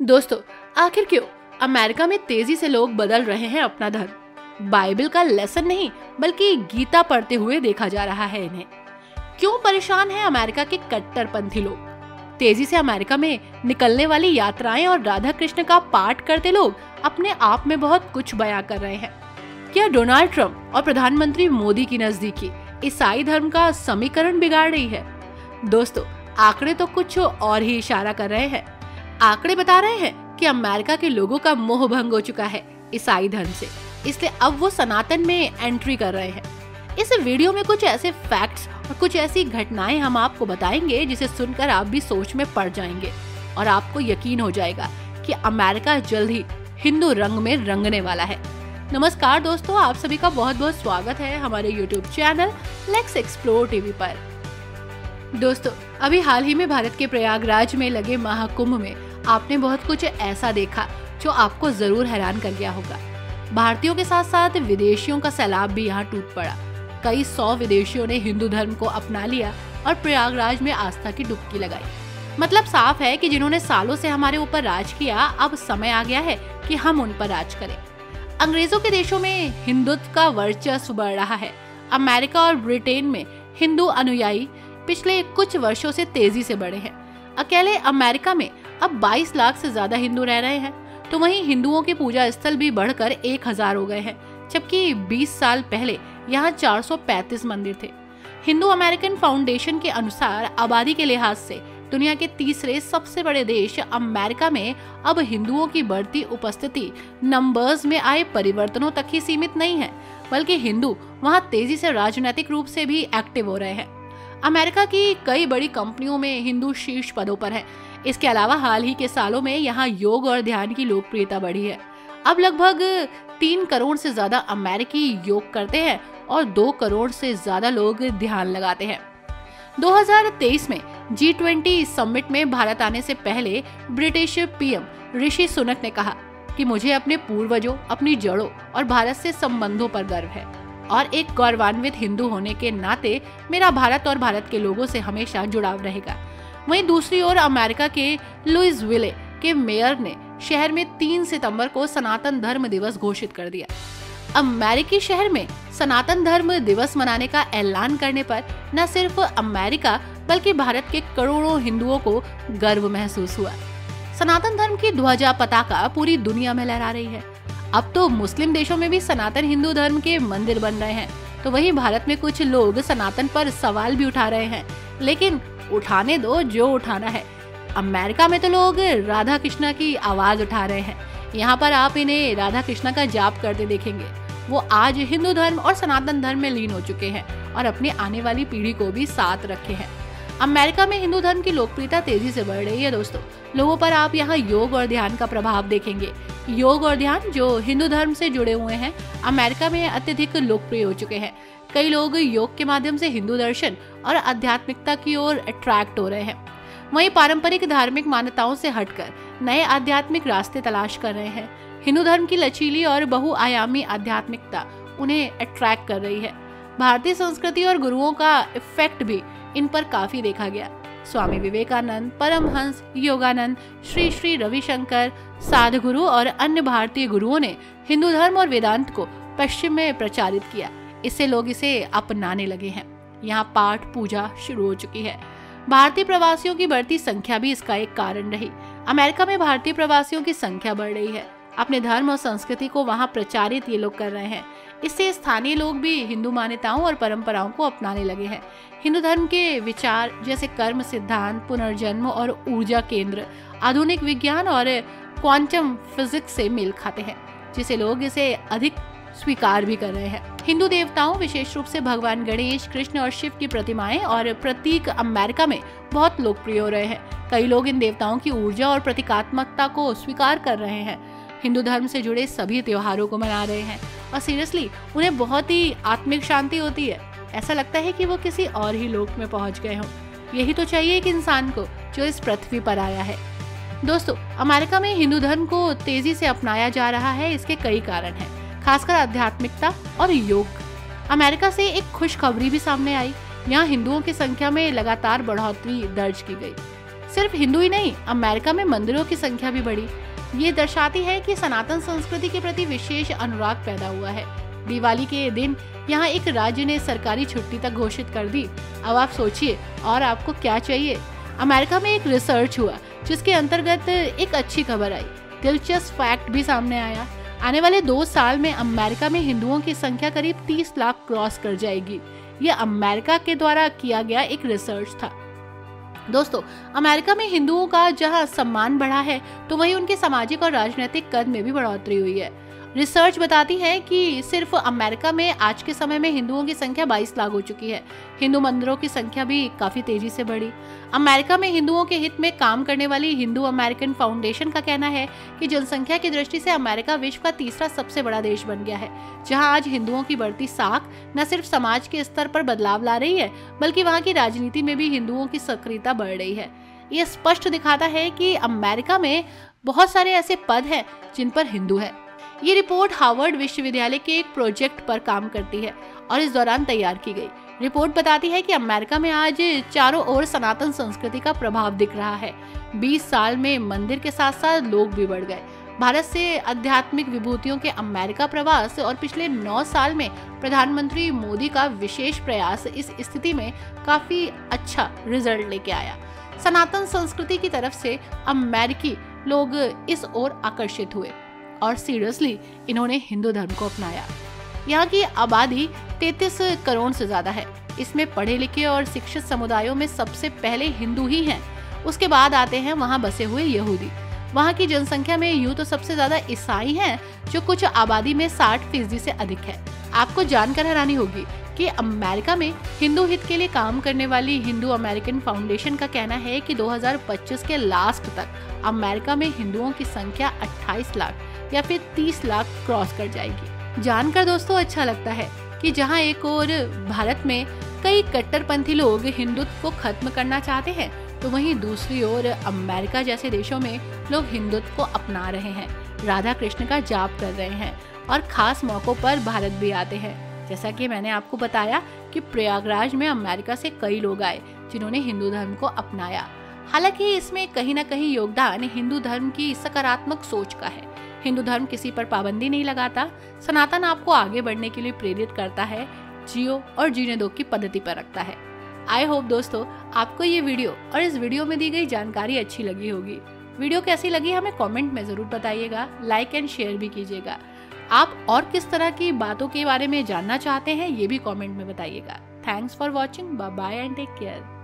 दोस्तों, आखिर क्यों अमेरिका में तेजी से लोग बदल रहे हैं अपना धर्म? बाइबल का लेसन नहीं बल्कि गीता पढ़ते हुए देखा जा रहा है इन्हें। क्यों परेशान है अमेरिका के कट्टरपंथी लोग? तेजी से अमेरिका में निकलने वाली यात्राएं और राधा कृष्ण का पाठ करते लोग अपने आप में बहुत कुछ बयां कर रहे हैं। क्या डोनाल्ड ट्रंप और प्रधानमंत्री मोदी की नजदीकी ईसाई धर्म का समीकरण बिगाड़ रही है? दोस्तों, आंकड़े तो कुछ और ही इशारा कर रहे हैं। आंकड़े बता रहे हैं कि अमेरिका के लोगों का मोह भंग हो चुका है ईसाई धर्म से, इसलिए अब वो सनातन में एंट्री कर रहे हैं। इस वीडियो में कुछ ऐसे फैक्ट्स और कुछ ऐसी घटनाएं हम आपको बताएंगे जिसे सुनकर आप भी सोच में पड़ जाएंगे और आपको यकीन हो जाएगा कि अमेरिका जल्द ही हिंदू रंग में रंगने वाला है। नमस्कार दोस्तों, आप सभी का बहुत बहुत स्वागत है हमारे YouTube channel let's explore TV पर। दोस्तों, अभी हाल ही में भारत के प्रयागराज में लगे महाकुंभ में आपने बहुत कुछ ऐसा देखा जो आपको जरूर हैरान कर गया होगा। भारतीयों के साथ साथ विदेशियों का सैलाब भी यहाँ टूट पड़ा। कई 100 विदेशियों ने हिंदू धर्म को अपना लिया और प्रयागराज में आस्था की डुबकी लगाई। मतलब साफ है कि जिन्होंने सालों से हमारे ऊपर राज किया, अब समय आ गया है कि हम उन पर राज करें। अंग्रेजों के देशों में हिंदुत्व का वर्चस्व बढ़ रहा है। अमेरिका और ब्रिटेन में हिंदू अनुयायी पिछले कुछ वर्षों से तेजी से बढ़े हैं। अकेले अमेरिका में अब 22 लाख से ज्यादा हिंदू रह रहे हैं, तो वहीं हिंदुओं के पूजा स्थल भी बढ़कर 1000 हो गए हैं, जबकि 20 साल पहले यहाँ 435 मंदिर थे। हिंदू अमेरिकन फाउंडेशन के अनुसार आबादी के लिहाज से दुनिया के तीसरे सबसे बड़े देश अमेरिका में अब हिंदुओं की बढ़ती उपस्थिति नंबर्स में आए परिवर्तनों तक ही सीमित नहीं है, बल्कि हिंदू वहाँ तेजी से राजनीतिक रूप से भी एक्टिव हो रहे हैं। अमेरिका की कई बड़ी कंपनियों में हिंदू शीर्ष पदों पर हैं। इसके अलावा हाल ही के सालों में यहाँ योग और ध्यान की लोकप्रियता बढ़ी है। अब लगभग 3 करोड़ से ज्यादा अमेरिकी योग करते हैं और 2 करोड़ से ज्यादा लोग ध्यान लगाते हैं। 2023 में G20 समिट में भारत आने से पहले ब्रिटिश पीएम ऋषि सुनक ने कहा कि मुझे अपने पूर्वजों, अपनी जड़ों और भारत से संबंधों पर गर्व है और एक गौरवान्वित हिंदू होने के नाते मेरा भारत और भारत के लोगों से हमेशा जुड़ाव रहेगा। वहीं दूसरी ओर अमेरिका के लुइसविले के मेयर ने शहर में 3 सितंबर को सनातन धर्म दिवस घोषित कर दिया। अमेरिकी शहर में सनातन धर्म दिवस मनाने का ऐलान करने पर न सिर्फ अमेरिका बल्कि भारत के करोड़ों हिंदुओं को गर्व महसूस हुआ। सनातन धर्म की ध्वजा पताका पूरी दुनिया में लहरा रही है। अब तो मुस्लिम देशों में भी सनातन हिंदू धर्म के मंदिर बन रहे हैं, तो वहीं भारत में कुछ लोग सनातन पर सवाल भी उठा रहे हैं, लेकिन उठाने दो जो उठाना है। अमेरिका में तो लोग राधा कृष्णा की आवाज उठा रहे हैं। यहाँ पर आप इन्हें राधा कृष्णा का जाप करते देखेंगे। वो आज हिंदू धर्म और सनातन धर्म में लीन हो चुके हैं और अपनी आने वाली पीढ़ी को भी साथ रखे हैं। अमेरिका में हिंदू धर्म की लोकप्रियता तेजी से बढ़ रही है। दोस्तों, लोगों पर आप यहाँ योग और ध्यान का प्रभाव देखेंगे। योग और ध्यान जो हिंदू धर्म से जुड़े हुए हैं, अमेरिका में अत्यधिक लोकप्रिय हो चुके हैं। कई लोग योग के माध्यम से हिंदू दर्शन और आध्यात्मिकता की ओर अट्रैक्ट हो रहे हैं। वहीं पारंपरिक धार्मिक मान्यताओं से हटकर नए आध्यात्मिक रास्ते तलाश कर रहे हैं। हिंदू धर्म की लचीली और बहुआयामी आध्यात्मिकता उन्हें अट्रैक्ट कर रही है। भारतीय संस्कृति और गुरुओं का इफेक्ट भी इन पर काफी देखा गया। स्वामी विवेकानंद, परमहंस योगानंद, श्री श्री रविशंकर, साधगुरु और अन्य भारतीय गुरुओं ने हिंदू धर्म और वेदांत को पश्चिम में प्रचारित किया। इससे लोग इसे अपनाने लगे हैं। यहाँ पाठ पूजा शुरू हो चुकी है। भारतीय प्रवासियों की बढ़ती संख्या भी इसका एक कारण रही। अमेरिका में भारतीय प्रवासियों की संख्या बढ़ रही है। अपने धर्म और संस्कृति को वहाँ प्रचारित ये लोग कर रहे हैं। इससे स्थानीय लोग भी हिंदू मान्यताओं और परंपराओं को अपनाने लगे हैं। हिंदू धर्म के विचार जैसे कर्म सिद्धांत, पुनर्जन्म और ऊर्जा केंद्र आधुनिक विज्ञान और क्वांटम फिजिक्स से मेल खाते हैं, जिसे लोग इसे अधिक स्वीकार भी कर रहे हैं। हिंदू देवताओं, विशेष रूप से भगवान गणेश, कृष्ण और शिव की प्रतिमाएं और प्रतीक अमेरिका में बहुत लोकप्रिय हो रहे हैं। कई लोग इन देवताओं की ऊर्जा और प्रतीकात्मकता को स्वीकार कर रहे हैं। हिंदू धर्म से जुड़े सभी त्योहारों को मना रहे हैं और सीरियसली उन्हें बहुत ही आत्मिक शांति होती है। ऐसा लगता है कि वो किसी और ही लोक में पहुंच गए हों। यही तो चाहिए एक इंसान को जो इस पृथ्वी पर आया है। दोस्तों, अमेरिका में हिंदू धर्म को तेजी से अपनाया जा रहा है। इसके कई कारण हैं, खासकर आध्यात्मिकता और योग। अमेरिका से एक खुशखबरी भी सामने आई। यहाँ हिंदुओं की संख्या में लगातार बढ़ोतरी दर्ज की गई। सिर्फ हिंदू ही नहीं, अमेरिका में मंदिरों की संख्या भी बढ़ी। ये दर्शाती है कि सनातन संस्कृति के प्रति विशेष अनुराग पैदा हुआ है। दिवाली के दिन यहाँ एक राज्य ने सरकारी छुट्टी तक घोषित कर दी। अब आप सोचिए और आपको क्या चाहिए। अमेरिका में एक रिसर्च हुआ जिसके अंतर्गत एक अच्छी खबर आई, दिलचस्प फैक्ट भी सामने आया। आने वाले 2 साल में अमेरिका में हिंदुओं की संख्या करीब 30 लाख क्रॉस कर जाएगी। ये अमेरिका के द्वारा किया गया एक रिसर्च था। दोस्तों, अमेरिका में हिंदुओं का जहां सम्मान बढ़ा है तो वहीं उनके सामाजिक और राजनीतिक कद में भी बढ़ोतरी हुई है। रिसर्च बताती है कि सिर्फ अमेरिका में आज के समय में हिंदुओं की संख्या 22 लाख हो चुकी है। हिंदू मंदिरों की संख्या भी काफी तेजी से बढ़ी। अमेरिका में हिंदुओं के हित में काम करने वाली हिंदू अमेरिकन फाउंडेशन का कहना है कि जनसंख्या की दृष्टि से अमेरिका विश्व का तीसरा सबसे बड़ा देश बन गया है, जहां आज हिंदुओं की बढ़ती साख न सिर्फ समाज के स्तर पर बदलाव ला रही है, बल्कि वहां की राजनीति में भी हिंदुओं की सक्रियता बढ़ रही है। ये स्पष्ट दिखाता है कि अमेरिका में बहुत सारे ऐसे पद हैं जिन पर हिंदू है। ये रिपोर्ट हार्वर्ड विश्वविद्यालय के एक प्रोजेक्ट पर काम करती है और इस दौरान तैयार की गई। रिपोर्ट बताती है कि अमेरिका में आज चारों ओर सनातन संस्कृति का प्रभाव दिख रहा है। 20 साल में मंदिर के साथ साथ लोग भी बढ़ गए। भारत से आध्यात्मिक विभूतियों के अमेरिका प्रवास और पिछले 9 साल में प्रधानमंत्री मोदी का विशेष प्रयास इस स्थिति में काफी अच्छा रिजल्ट लेके आया। सनातन संस्कृति की तरफ से अमेरिकी लोग इस ओर आकर्षित हुए और सीरियसली इन्होंने हिंदू धर्म को अपनाया। यहाँ की आबादी 33 करोड़ से ज्यादा है। इसमें पढ़े लिखे और शिक्षित समुदायों में सबसे पहले हिंदू ही हैं। उसके बाद आते हैं वहाँ बसे हुए यहूदी। वहाँ की जनसंख्या में यूं तो सबसे ज्यादा ईसाई हैं, जो कुछ आबादी में 60% से अधिक है। आपको जानकर हैरानी होगी कि अमेरिका में हिंदू हित के लिए काम करने वाली हिंदू अमेरिकन फाउंडेशन का कहना है कि 2025 के लास्ट तक अमेरिका में हिंदुओं की संख्या 28 लाख या फिर 30 लाख क्रॉस कर जाएगी। जानकर दोस्तों अच्छा लगता है कि जहां एक और भारत में कई कट्टरपंथी लोग हिंदुत्व को खत्म करना चाहते हैं, तो वहीं दूसरी ओर अमेरिका जैसे देशों में लोग हिंदुत्व को अपना रहे हैं, राधा कृष्ण का जाप कर रहे हैं और खास मौकों पर भारत भी आते हैं। जैसा कि मैंने आपको बताया कि प्रयागराज में अमेरिका से कई लोग आए जिन्होंने हिंदू धर्म को अपनाया। हालांकि इसमें कहीं न कहीं योगदान हिंदू धर्म की सकारात्मक सोच का है। हिंदू धर्म किसी पर पाबंदी नहीं लगाता। सनातन आपको आगे बढ़ने के लिए प्रेरित करता है, जियो और जीने दो की पद्धति पर रखता है। आई होप दोस्तों आपको ये वीडियो और इस वीडियो में दी गई जानकारी अच्छी लगी होगी। वीडियो कैसी लगी हमें कमेंट में जरूर बताइएगा, लाइक एंड शेयर भी कीजिएगा। आप और किस तरह की बातों के बारे में जानना चाहते हैं ये भी कमेंट में बताइएगा। Thanks for watching, bye bye and take care.